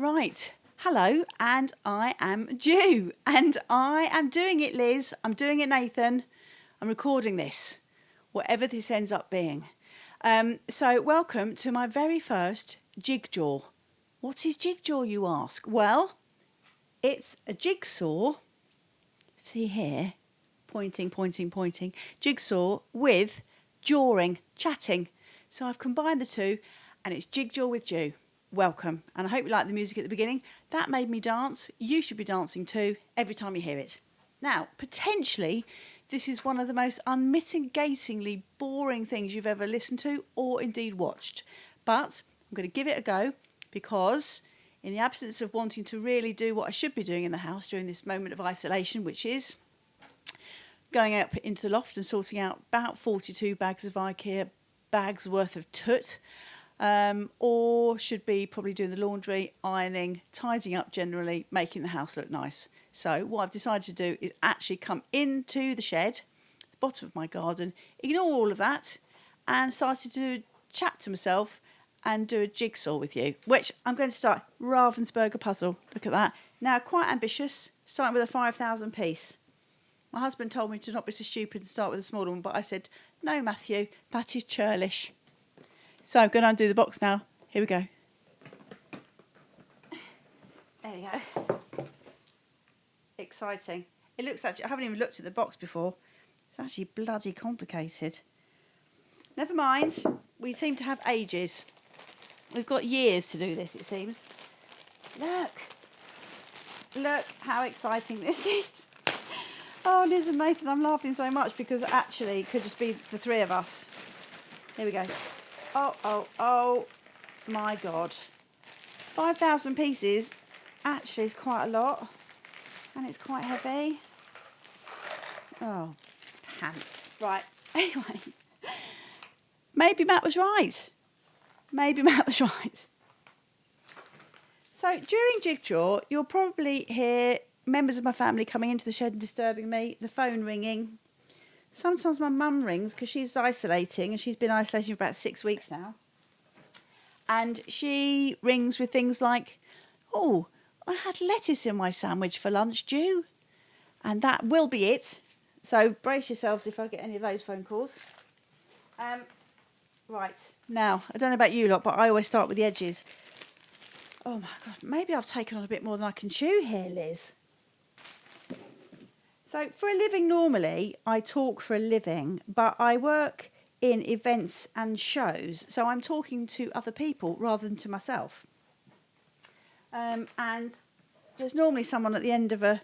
Right, hello, and I am Jew, and I am doing it, Liz. I'm doing it, Nathan. I'm recording this, whatever this ends up being. So welcome to my very first JigJaw. What is JigJaw, you ask? Well, it's a jigsaw, see here, pointing, jigsaw with jawing, chatting. So I've combined the two, and it's JigJaw with Jew. Welcome, and I hope you like the music at the beginning. That made me dance. You should be dancing too every time you hear it. Now, potentially, this is one of the most unmitigatingly boring things you've ever listened to or indeed watched. But I'm going to give it a go because in the absence of wanting to really do what I should be doing in the house during this moment of isolation, which is going up into the loft and sorting out about 42 bags of IKEA bags worth of toot, or should be probably doing the laundry, ironing, tidying up generally, making the house look nice. So what I've decided to do is actually come into the shed, the bottom of my garden, ignore all of that, and started to chat to myself and do a jigsaw with you, which I'm going to start Ravensburger puzzle. Look at that. Now, quite ambitious, starting with a 5,000 piece. My husband told me to not be so stupid and start with a smaller one, but I said, no, Matthew, that is churlish. So I'm going to undo the box now. Here we go. There we go. Exciting. It looks actually, I haven't even looked at the box before. It's actually bloody complicated. Never mind. We seem to have ages. We've got years to do this, it seems. Look how exciting this is. Oh, Liz and Nathan, I'm laughing so much because actually it could just be the three of us. Here we go. Oh, my God. 5,000 pieces actually is quite a lot. And it's quite heavy. Oh, pants. Right, anyway. Maybe Matt was right. So during JigJaw, you'll probably hear members of my family coming into the shed and disturbing me, the phone ringing. Sometimes my mum rings because she's isolating, and she's been isolating for about 6 weeks now. And she rings with things like, oh, I had lettuce in my sandwich for lunch, Jew. And that will be it. So brace yourselves if I get any of those phone calls. Right, now, I don't know about you lot, but I always start with the edges. Oh my God, maybe I've taken on a bit more than I can chew here, Liz. So for a living normally, I talk for a living, but I work in events and shows. So I'm talking to other people rather than to myself. And there's normally someone at the end of a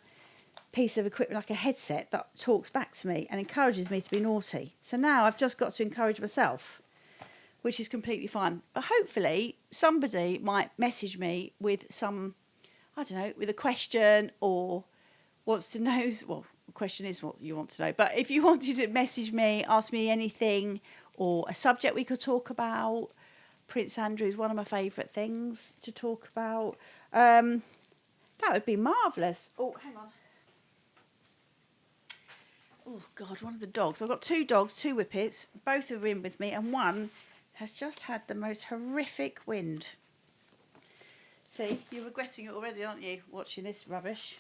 piece of equipment, like a headset, that talks back to me and encourages me to be naughty. So now I've just got to encourage myself, which is completely fine. But hopefully somebody might message me with some, I don't know, with a question or wants to know, well, the question is what you want to know. But if you wanted to message me, ask me anything, or a subject we could talk about, Prince Andrew is one of my favourite things to talk about. That would be marvellous. Oh, hang on. Oh, God, one of the dogs. I've got two dogs, two whippets. Both are in with me, and one has just had the most horrific wind. See, you're regretting it already, aren't you, watching this rubbish?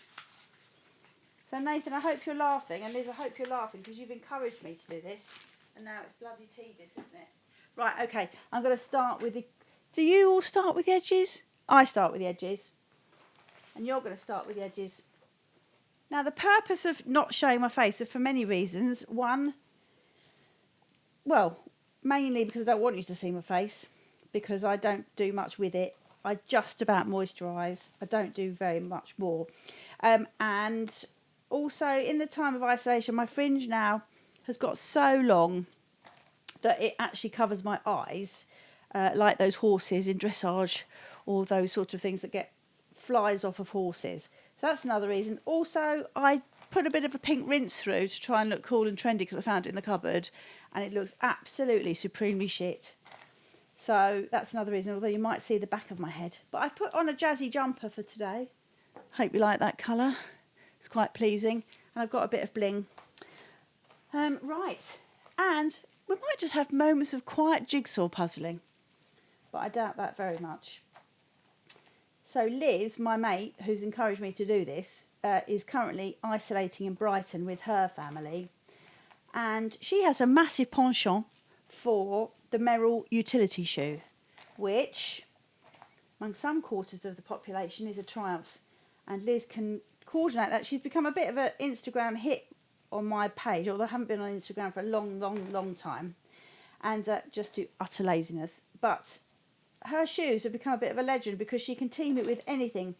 So, Nathan, I hope you're laughing, and Liz, I hope you're laughing, because you've encouraged me to do this, and now it's bloody tedious, isn't it? Right, OK, I'm going to start with the... Do you all start with the edges? I start with the edges. And you're going to start with the edges. Now, the purpose of not showing my face are for many reasons. One, well, mainly because I don't want you to see my face, because I don't do much with it. I just about moisturise. I don't do very much more. And also, in the time of isolation, my fringe now has got so long that it actually covers my eyes, like those horses in dressage, or those sort of things that get flies off of horses. So that's another reason. Also, I put a bit of a pink rinse through to try and look cool and trendy because I found it in the cupboard, and it looks absolutely supremely shit. So that's another reason, although you might see the back of my head. But I've put on a jazzy jumper for today. Hope you like that colour. It's quite pleasing. And I've got a bit of bling. Right. And we might just have moments of quiet jigsaw puzzling. But I doubt that very much. So So Liz, my mate, who's encouraged me to do this, is currently isolating in Brighton with her family. And she has a massive penchant for the Merrill utility shoe, which, among some quarters of the population, is a triumph. And Liz can coordinate that. She's become a bit of an Instagram hit on my page, although I haven't been on Instagram for a long time, and just to utter laziness. But her shoes have become a bit of a legend because she can team it with anything: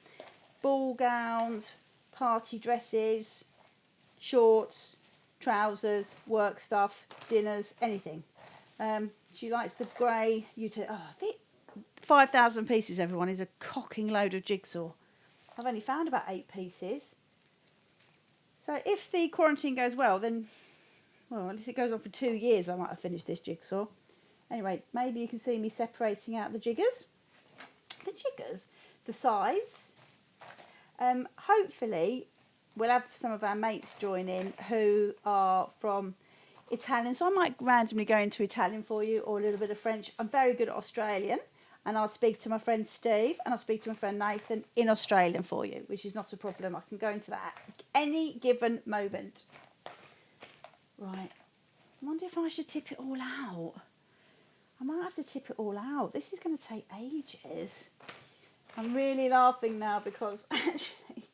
ball gowns, party dresses, shorts, trousers, work stuff, dinners, anything. She likes the grey utility. Oh, I think 5,000 pieces, everyone, is a cocking load of jigsaw. I've only found about 8 pieces. So if the quarantine goes well, then, well, at least it goes on for 2 years, I might have finished this jigsaw. Anyway, maybe you can see me separating out the jiggers. The sides. Hopefully, we'll have some of our mates join in who are from Italian. So I might randomly go into Italian for you, or a little bit of French. I'm very good at Australian. And I'll speak to my friend Steve and I'll speak to my friend Nathan in Australian for you, which is not a problem. I can go into that at any given moment. Right. I wonder if I should tip it all out. I might have to tip it all out. This is going to take ages. I'm really laughing now because actually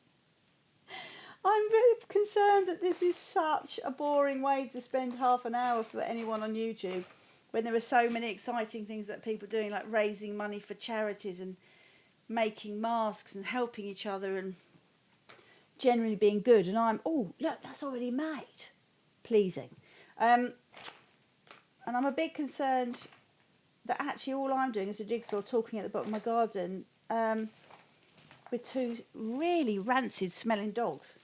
I'm really concerned that this is such a boring way to spend half an hour for anyone on YouTube, when there are so many exciting things that people are doing, like raising money for charities and making masks and helping each other and generally being good. And I'm, oh, look, that's already made. Pleasing. And I'm a bit concerned that actually all I'm doing is a jigsaw talking at the bottom of my garden with 2 really rancid smelling dogs.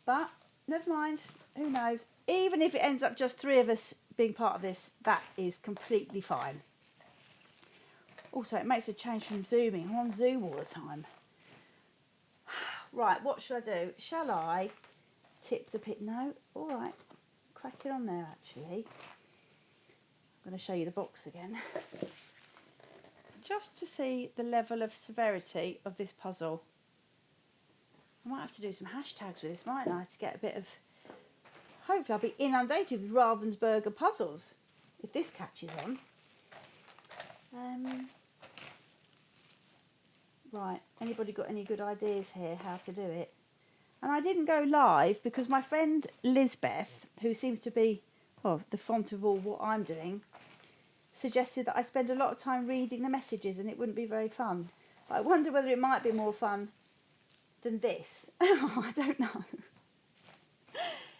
But never mind, who knows. Even if it ends up just 3 of us being part of this, that is completely fine. Also, it makes a change from Zooming. I'm on Zoom all the time. Right, what should I do? Shall I tip the pit? No, all right. Crack it on there, actually. I'm going to show you the box again. Just to see the level of severity of this puzzle. I might have to do some hashtags with this, mightn't I, to get a bit of... Hopefully I'll be inundated with Ravensburger puzzles if this catches on. Right, anybody got any good ideas here how to do it? And I didn't go live because my friend Lisbeth, who seems to be, well, the font of all what I'm doing, suggested that I spend a lot of time reading the messages and it wouldn't be very fun. But I wonder whether it might be more fun than this. I don't know.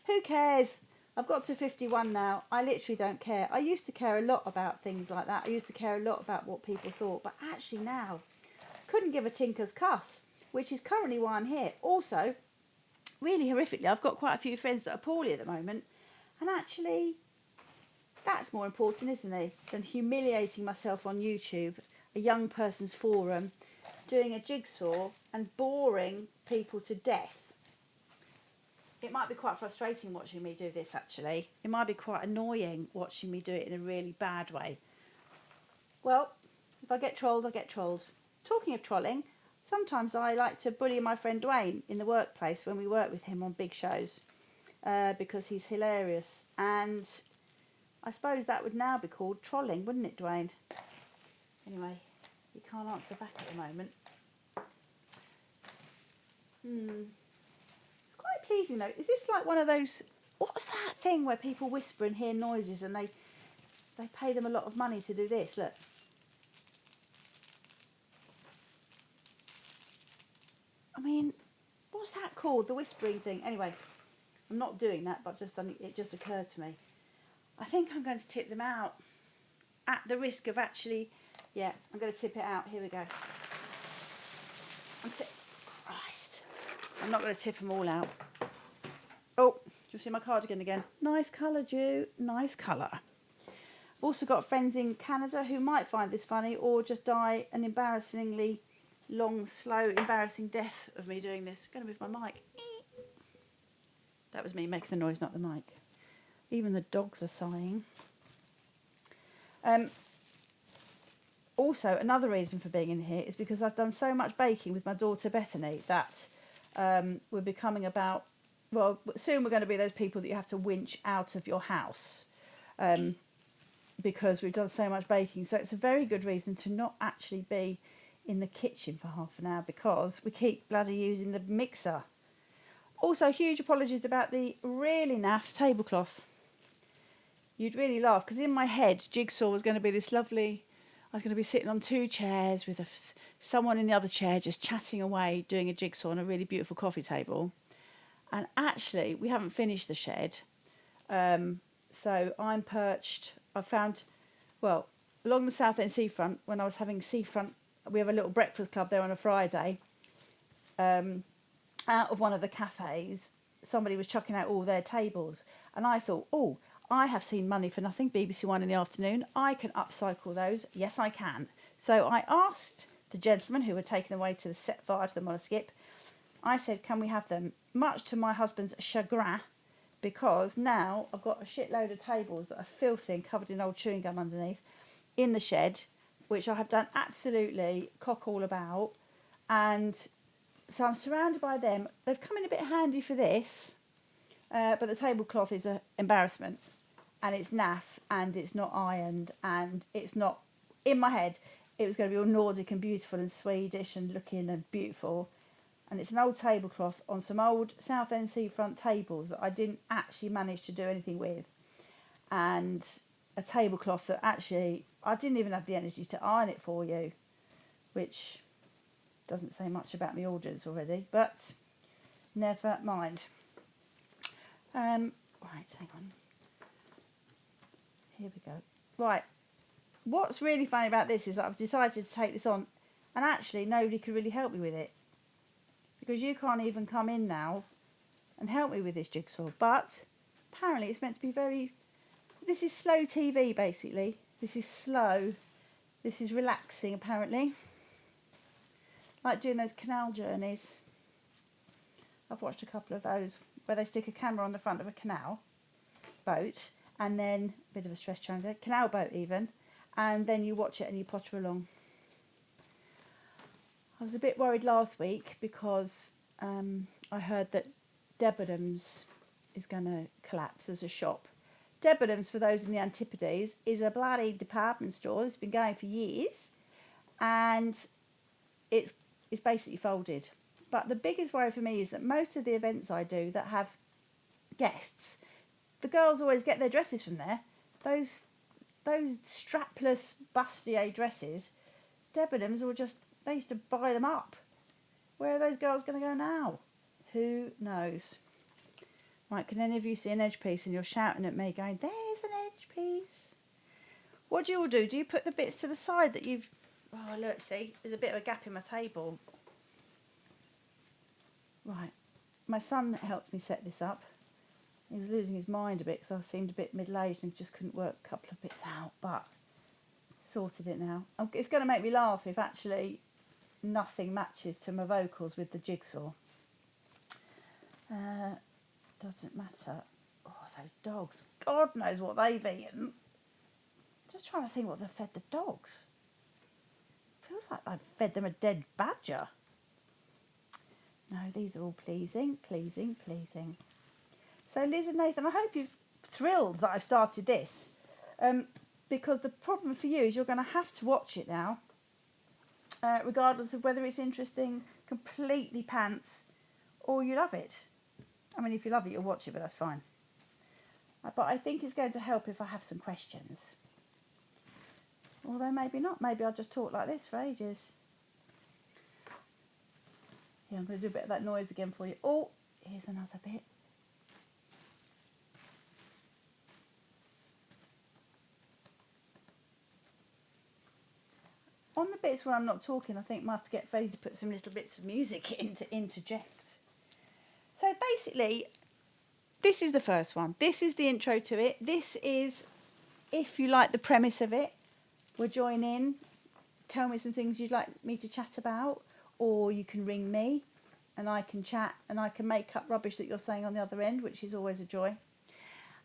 Who cares? I've got to 51 now. I literally don't care. I used to care a lot about things like that. I used to care a lot about what people thought. But actually now, couldn't give a tinker's cuss, which is currently why I'm here. Also, really horrifically, I've got quite a few friends that are poorly at the moment. And actually, that's more important, isn't it, than humiliating myself on YouTube, a young person's forum, doing a jigsaw and boring people to death. It might be quite frustrating watching me do this, actually. It might be quite annoying watching me do it in a really bad way. Well, if I get trolled, I get trolled. Talking of trolling, sometimes I like to bully my friend Dwayne in the workplace when we work with him on big shows because he's hilarious. And I suppose that would now be called trolling, wouldn't it, Dwayne? Anyway, he can't answer back at the moment. It's quite pleasing though. Is this like one of those, what's that thing where people whisper and hear noises and they pay them a lot of money to do this? Look. I mean, what's that called? The whispering thing. Anyway, I'm not doing that, but it just occurred to me. I think I'm going to tip them out at the risk of actually, yeah, I'm going to tip it out. Here we go. Christ. I'm not going to tip them all out. Oh, do you see my cardigan again? Nice colour, Jew. Nice colour. I've also got friends in Canada who might find this funny or just die an embarrassingly long, slow, embarrassing death of me doing this. I'm going to move my mic. That was me making the noise, not the mic. Even the dogs are sighing. also, another reason for being in here is because I've done so much baking with my daughter Bethany that we're becoming about, well, soon we're going to be those people that you have to winch out of your house because we've done so much baking. So it's a very good reason to not actually be in the kitchen for half an hour because we keep bloody using the mixer. Also, huge apologies about the really naff tablecloth. You'd really laugh because in my head, Jigsaw was going to be this lovely. I was going to be sitting on 2 chairs with someone in the other chair just chatting away, doing a jigsaw on a really beautiful coffee table. And actually, we haven't finished the shed. So I'm perched. I found, well, along the Southend seafront, when I was having seafront, we have a little breakfast club there on a Friday. Out of one of the cafes, somebody was chucking out all their tables. And I thought, oh, I have seen Money for Nothing, BBC One in the afternoon. I can upcycle those. Yes, I can. So I asked the gentlemen who were taken away to the set fire to them on a skip. I said, can we have them? Much to my husband's chagrin, because now I've got a shitload of tables that are filthy and covered in old chewing gum underneath in the shed, which I have done absolutely cock all about. And so I'm surrounded by them. They've come in a bit handy for this, but the tablecloth is an embarrassment. And it's naff, and it's not ironed, and it's not, in my head, it was going to be all Nordic and beautiful and Swedish and looking and beautiful. And it's an old tablecloth on some old Southend seafront tables that I didn't actually manage to do anything with. And a tablecloth that actually, I didn't even have the energy to iron it for you, which doesn't say much about my orders already, but never mind. Right, hang on. Here we go. Right, what's really funny about this is that I've decided to take this on, and actually nobody could really help me with it, because you can't even come in now and help me with this jigsaw. But apparently it's meant to be very, this is slow TV basically. This is slow, this is relaxing apparently. Like doing those canal journeys. I've watched a couple of those where they stick a camera on the front of a canal boat, and then a bit of a stress triangle, canal boat even, and then you watch it and you potter along. I was a bit worried last week because I heard that Debenhams is going to collapse as a shop. Debenhams, for those in the Antipodes, is a bloody department store that's been going for years, and it's basically folded. But the biggest worry for me is that most of the events I do that have guests, the girls always get their dresses from there. Those strapless bustier dresses, Debenhams will just, they used to buy them up. Where are those girls going to go now? Who knows? Right, can any of you see an edge piece and you're shouting at me going, there's an edge piece? What do you all do? Do you put the bits to the side that you've, oh look, see, there's a bit of a gap in my table. Right, my son helped me set this up. He was losing his mind a bit because I seemed a bit middle-aged and just couldn't work a couple of bits out, but sorted it now. It's going to make me laugh if actually nothing matches to my vocals with the jigsaw. Doesn't matter. Oh, those dogs. God knows what they've eaten. Just trying to think what they've fed the dogs. Feels like I've fed them a dead badger. No, these are all pleasing, pleasing, pleasing. So Liz and Nathan, I hope you're thrilled that I've started this, because the problem for you is you're going to have to watch it now, regardless of whether it's interesting, completely pants, or you love it. I mean, if you love it, you'll watch it, but that's fine. But I think it's going to help if I have some questions. Although maybe not. Maybe I'll just talk like this for ages. Yeah, I'm going to do a bit of that noise again for you. Oh, here's another bit. On the bits where I'm not talking, I think I might have to get Faye to put some little bits of music in to interject. So basically, this is the first one. This is the intro to it. This is, if you like the premise of it, we'll join in, tell me some things you'd like me to chat about, or you can ring me and I can chat and I can make up rubbish that you're saying on the other end, which is always a joy.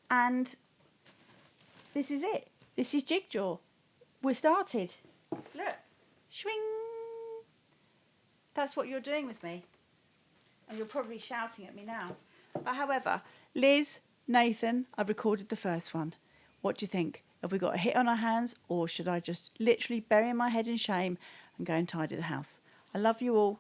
And this is it. This is JigJaw. We're started. Look, Swing. That's what you're doing with me. And you're probably shouting at me now. But however, Liz, Nathan, I've recorded the first one. What do you think? Have we got a hit on our hands, or should I just literally bury my head in shame and go and tidy the house? I love you all.